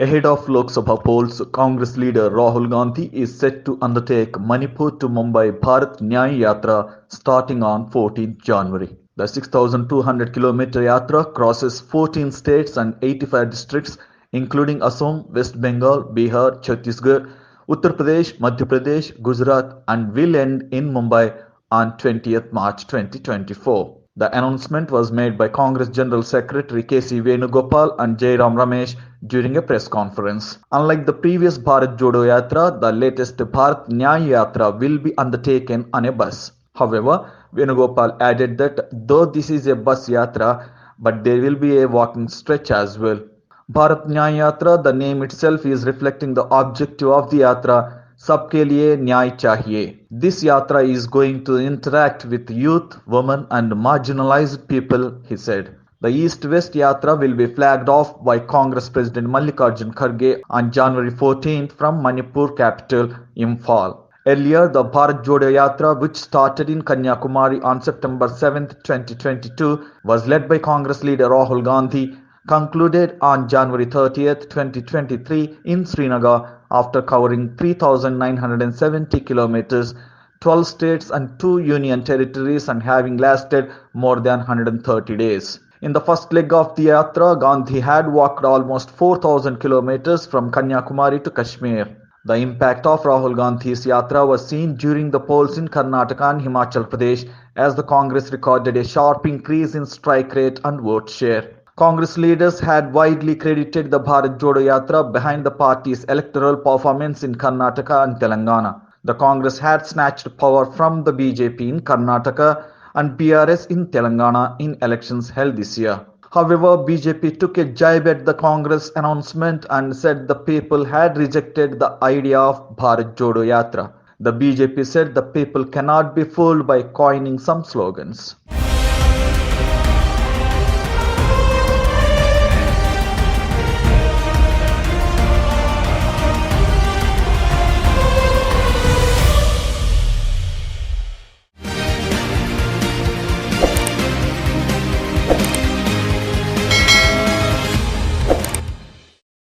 Ahead of Lok Sabha polls, Congress leader Rahul Gandhi is set to undertake Manipur to Mumbai Bharat Nyan Yatra starting on 14th January. The 6,200-kilometer yatra crosses 14 states and 85 districts, including Assam, West Bengal, Bihar, Chhattisgarh, Uttar Pradesh, Madhya Pradesh, Gujarat, and will end in Mumbai on 20th March 2024. The announcement was made by Congress General Secretary K.C. Venugopal and Jairam Ramesh during a press conference. Unlike the previous Bharat Jodo Yatra, the latest Bharat Nyan Yatra will be undertaken on a bus. However, Venugopal added that though this is a bus yatra, but there will be a walking stretch as well. Bharat Nyan Yatra, the name itself is reflecting the objective of the yatra, Sabke liye nyay chahiye. This yatra is going to interact with youth, women and marginalized people, he said. The East-West Yatra will be flagged off by Congress President Mallikarjun Kharge on January 14th from Manipur capital, Imphal. Earlier, the Bharat Jodo Yatra, which started in Kanyakumari on September 7, 2022, was led by Congress leader Rahul Gandhi, concluded on January 30, 2023 in Srinagar after covering 3,970 kilometers, 12 states and 2 union territories and having lasted more than 130 days. In the first leg of the Yatra, Gandhi had walked almost 4,000 kilometers from Kanyakumari to Kashmir. The impact of Rahul Gandhi's Yatra was seen during the polls in Karnataka and Himachal Pradesh as the Congress recorded a sharp increase in strike rate and vote share. Congress leaders had widely credited the Bharat Jodo Yatra behind the party's electoral performance in Karnataka and Telangana. The Congress had snatched power from the BJP in Karnataka and BRS in Telangana in elections held this year. However, BJP took a jibe at the Congress announcement and said the people had rejected the idea of Bharat Jodo Yatra. The BJP said the people cannot be fooled by coining some slogans.